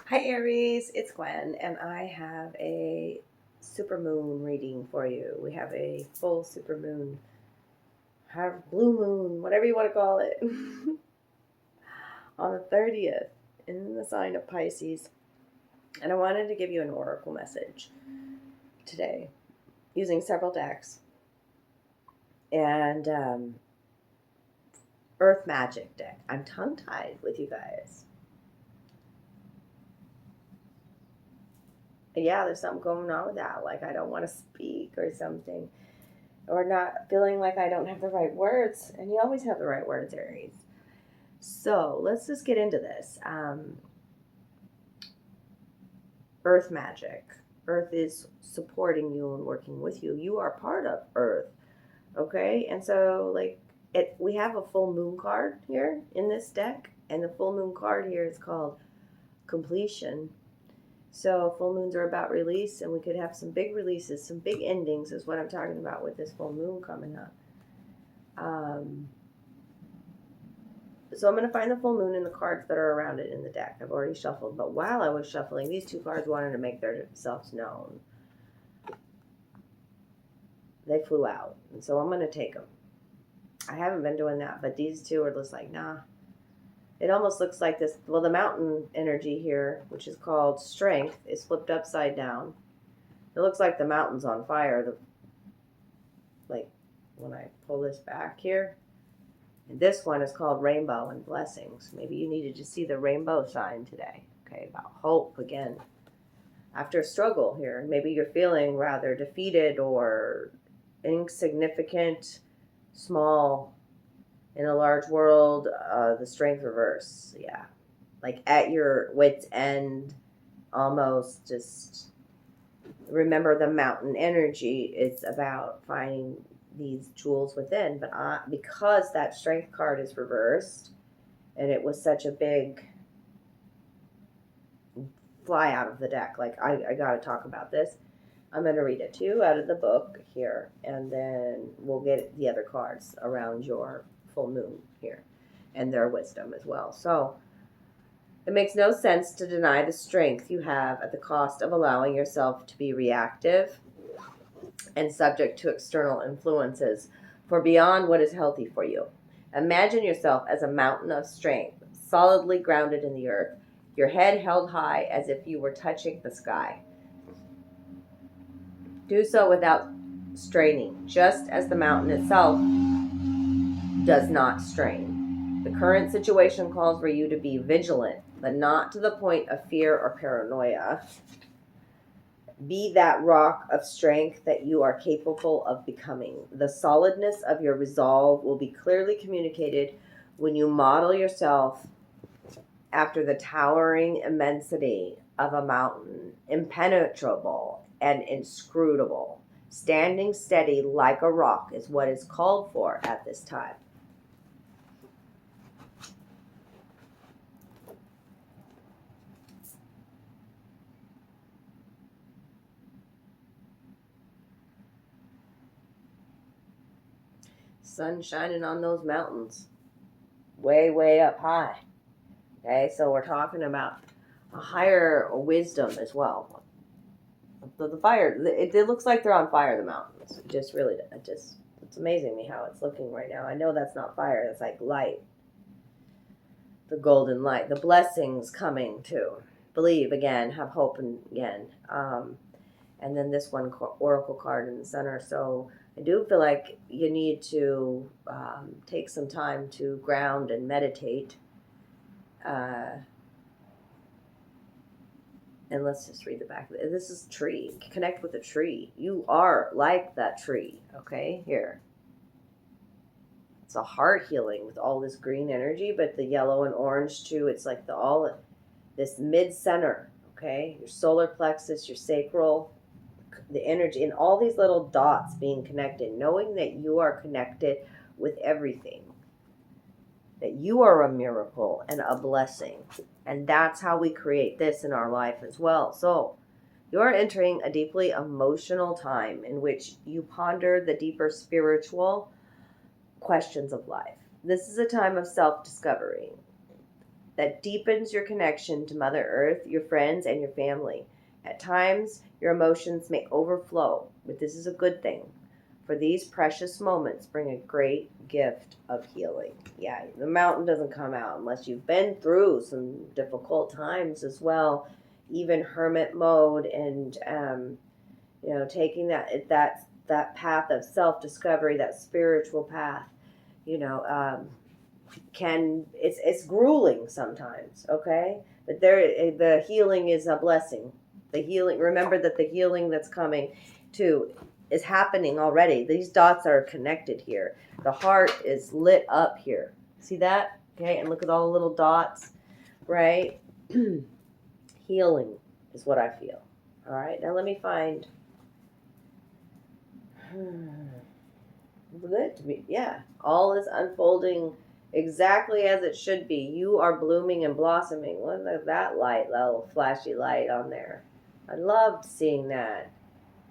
Hi Aries, it's Gwen, and I have a supermoon reading for you. We have a full supermoon, have blue moon, whatever you want to call it, on the 30th in the sign of Pisces. And I wanted to give you an oracle message today using several decks and Earth Magic deck. I'm tongue-tied with you guys. Yeah, there's something going on with that. Like, I don't want to speak or something. Or not feeling like I don't have the right words. And you always have the right words, Aries. So let's just get into this. Earth magic. Earth is supporting you and working with you. You are part of Earth. Okay? And so, we have a full moon card here in this deck. And the full moon card here is called completion. So full moons are about release, and we could have some big releases, some big endings is what I'm talking about with this full moon coming up. So I'm going to find the full moon in the cards that are around it in the deck. I've already shuffled, but while I was shuffling, these two cards wanted to make themselves known. They flew out, and so I'm going to take them. I haven't been doing that, but these two are just like, nah. It almost looks like this. Well, the mountain energy here, which is called strength, is flipped upside down. It looks like the mountain's on fire. Like when I pull this back here. And this one is called Rainbow and Blessings. Maybe you needed to see the rainbow sign today. Okay, about hope again. After a struggle here, maybe you're feeling rather defeated or insignificant, small in a large world. The strength reverse. Yeah. Like at your wit's end, almost just remember the mountain energy. It's about finding these jewels within, but because that strength card is reversed and it was such a big fly out of the deck, like I gotta talk about this. I'm going to read it to you out of the book here, and then we'll get the other cards around your full moon here and their wisdom as well. So it makes no sense to deny the strength you have at the cost of allowing yourself to be reactive and subject to external influences for beyond what is healthy for you. Imagine yourself as a mountain of strength, solidly grounded in the earth, your head held high as if you were touching the sky. Do so without straining, just as the mountain itself does not strain. The current situation calls for you to be vigilant, but not to the point of fear or paranoia. Be that rock of strength that you are capable of becoming. The solidness of your resolve will be clearly communicated when you model yourself after the towering immensity of a mountain, impenetrable and inscrutable. Standing steady like a rock is what is called for at this time. Sun shining on those mountains, way, way up high. Okay, so we're talking about a higher wisdom as well. The fire, it looks like they're on fire, the mountains. It's amazing me how it's looking right now. I know that's not fire, that's like light. The golden light, the blessings coming too. Believe again, have hope again. And then this one oracle card in the center. So I do feel like you need to take some time to ground and meditate. And let's just read the back of it. This is tree. Connect with the tree. You are like that tree. Okay, here. It's a heart healing with all this green energy, but the yellow and orange too. It's like this mid-center. Okay, your solar plexus, your sacral, the energy, and all these little dots being connected, knowing that you are connected with everything, that you are a miracle and a blessing. And that's how we create this in our life as well. So you're entering a deeply emotional time in which you ponder the deeper spiritual questions of life. This is a time of self-discovery. that deepens your connection to Mother Earth, your friends, and your family. At times, your emotions may overflow, but this is a good thing. For these precious moments bring a great gift of healing. Yeah, the mountain doesn't come out unless you've been through some difficult times as well, even hermit mode, and taking that path of self-discovery, that spiritual path. You know, it's grueling sometimes, okay, but the healing is a blessing. The healing, remember that the healing that's coming too is happening already. These dots are connected here. The heart is lit up here, see that? Okay, and look at all the little dots, right? Healing is what I feel. All right, now let me find good to me. Yeah, all is unfolding exactly as it should be. You are blooming and blossoming. Look at that light, that little flashy light on there. I loved seeing that.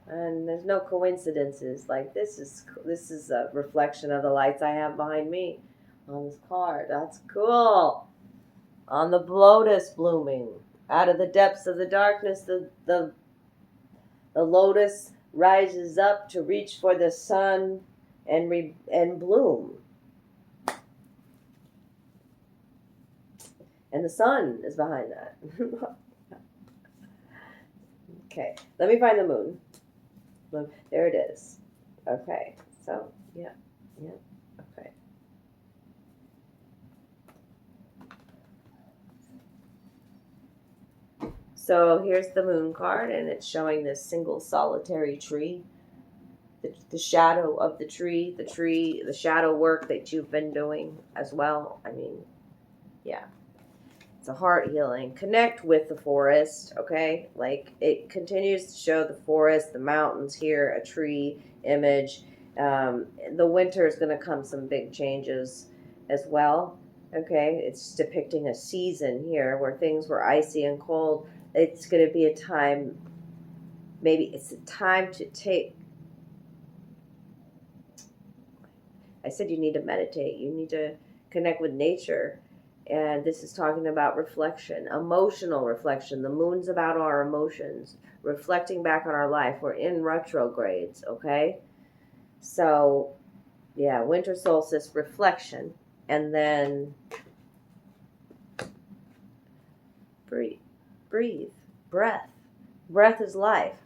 And there's no coincidences. Like this is a reflection of the lights I have behind me on this card. That's cool. On the lotus blooming. Out of the depths of the darkness, the lotus rises up to reach for the sun and bloom. And the sun is behind that. Okay, let me find the moon. There it is. Okay, so, yeah, okay. So here's the moon card, and it's showing this single solitary tree. The shadow of the tree, the shadow work that you've been doing as well. I mean, yeah. It's a heart healing. Connect with the forest, okay? Like, it continues to show the forest, the mountains here, a tree image. The winter is going to come some big changes as well, okay? It's depicting a season here where things were icy and cold. It's going to be a time, maybe it's a time to take. I said you need to meditate. You need to connect with nature. And this is talking about reflection, emotional reflection. The moon's about our emotions, reflecting back on our life. We're in retrogrades, okay? So, yeah, winter solstice, reflection. And then breathe, breath. Breath is life.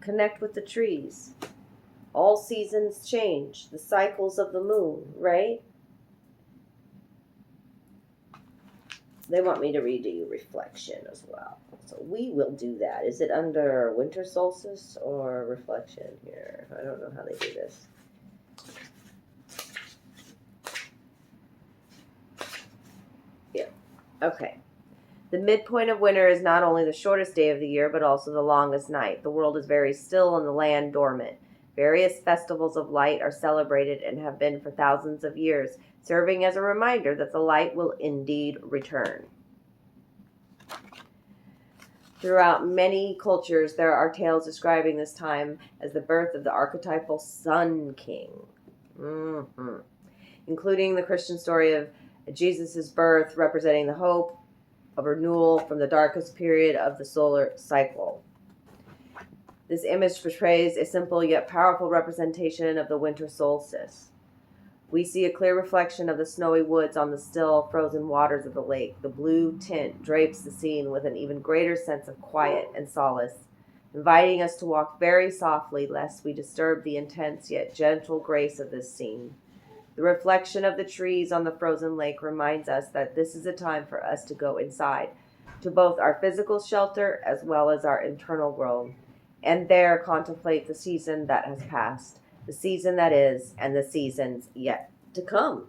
Connect with the trees. All seasons change, the cycles of the moon, right? They want me to read you reflection as well. So we will do that. Is it under winter solstice or reflection here? I don't know how they do this. Yeah. Okay. The midpoint of winter is not only the shortest day of the year, but also the longest night. The world is very still and the land dormant. Various festivals of light are celebrated and have been for thousands of years, serving as a reminder that the light will indeed return. Throughout many cultures, there are tales describing this time as the birth of the archetypal Sun King, including the Christian story of Jesus' birth, representing the hope of renewal from the darkest period of the solar cycle. This image portrays a simple yet powerful representation of the winter solstice. We see a clear reflection of the snowy woods on the still, frozen waters of the lake. The blue tint drapes the scene with an even greater sense of quiet and solace, inviting us to walk very softly lest we disturb the intense yet gentle grace of this scene. The reflection of the trees on the frozen lake reminds us that this is a time for us to go inside, to both our physical shelter as well as our internal world, and there contemplate the season that has passed, the season that is, and the seasons yet to come.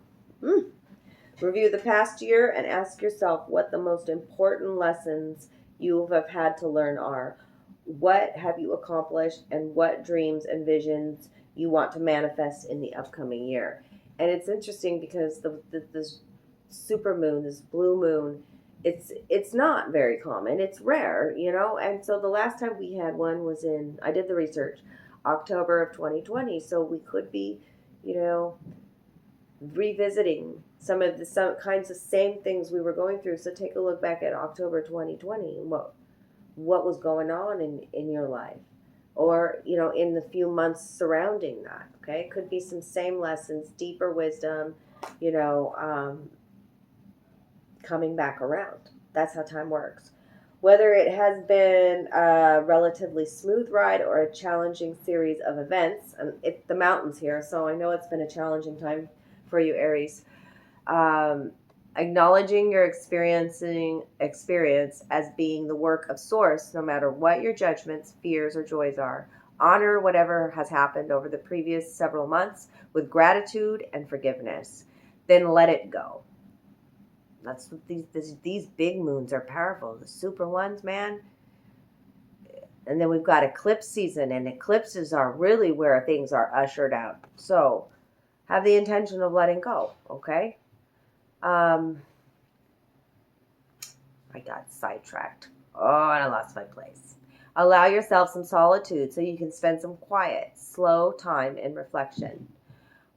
Review the past year and ask yourself what the most important lessons you have had to learn are. What have you accomplished, and what dreams and visions you want to manifest in the upcoming year? And it's interesting because this super moon, this blue moon, it's not very common. It's rare, And so the last time we had one was I did the research, October of 2020. So we could be, revisiting some kinds of same things we were going through. So take a look back at October 2020 and what was going on in your life, or in the few months surrounding that. Okay, could be some same lessons, deeper wisdom, you know, coming back around. That's how time works. Whether it has been a relatively smooth ride or a challenging series of events, and it's the mountains here, so I know it's been a challenging time for you, Aries. Um, Acknowledging your experience as being the work of Source, no matter what your judgments, fears, or joys are. Honor whatever has happened over the previous several months with gratitude and forgiveness. Then let it go. That's what these big moons are powerful. The super ones, man. And then we've got eclipse season, and eclipses are really where things are ushered out. So have the intention of letting go, okay? I got sidetracked. Oh, and I lost my place. Allow yourself some solitude so you can spend some quiet, slow time in reflection.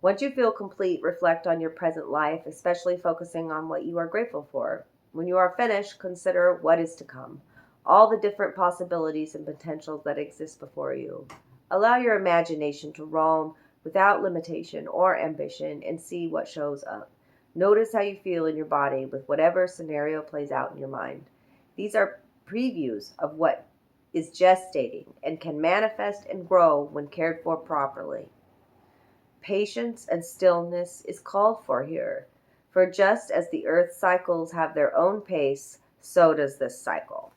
Once you feel complete, reflect on your present life, especially focusing on what you are grateful for. When you are finished, consider what is to come, all the different possibilities and potentials that exist before you. Allow your imagination to roam without limitation or ambition and see what shows up. Notice how you feel in your body with whatever scenario plays out in your mind. These are previews of what is gestating and can manifest and grow when cared for properly. Patience and stillness is called for here, for just as the earth's cycles have their own pace, so does this cycle.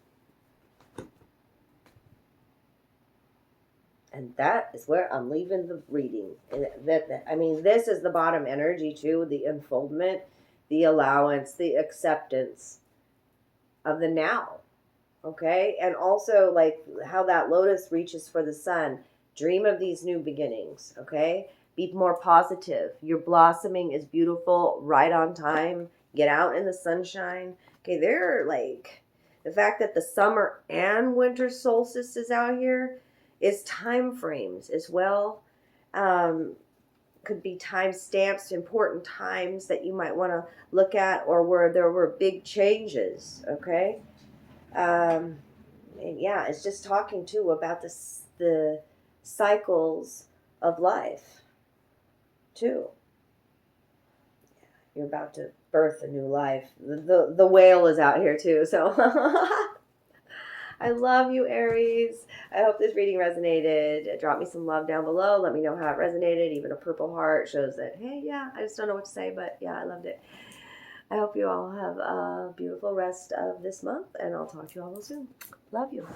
And that is where I'm leaving the reading. This is the bottom energy too, the unfoldment, the allowance, the acceptance of the now. Okay? And also like how that lotus reaches for the sun. Dream of these new beginnings, okay? Be more positive. Your blossoming is beautiful, right on time. Get out in the sunshine. Okay, they're like the fact that the summer and winter solstice is out here is time frames as well. Could be time stamps, important times that you might want to look at, or where there were big changes, okay? And yeah, it's just talking too about the cycles of life too. You're about to birth a new life. The whale is out here too, so I love you, Aries. I hope this reading resonated. Drop me some love down below. Let me know how it resonated. Even a purple heart shows that, hey, yeah, I just don't know what to say, but yeah, I loved it. I hope you all have a beautiful rest of this month, and I'll talk to you all soon. Love you.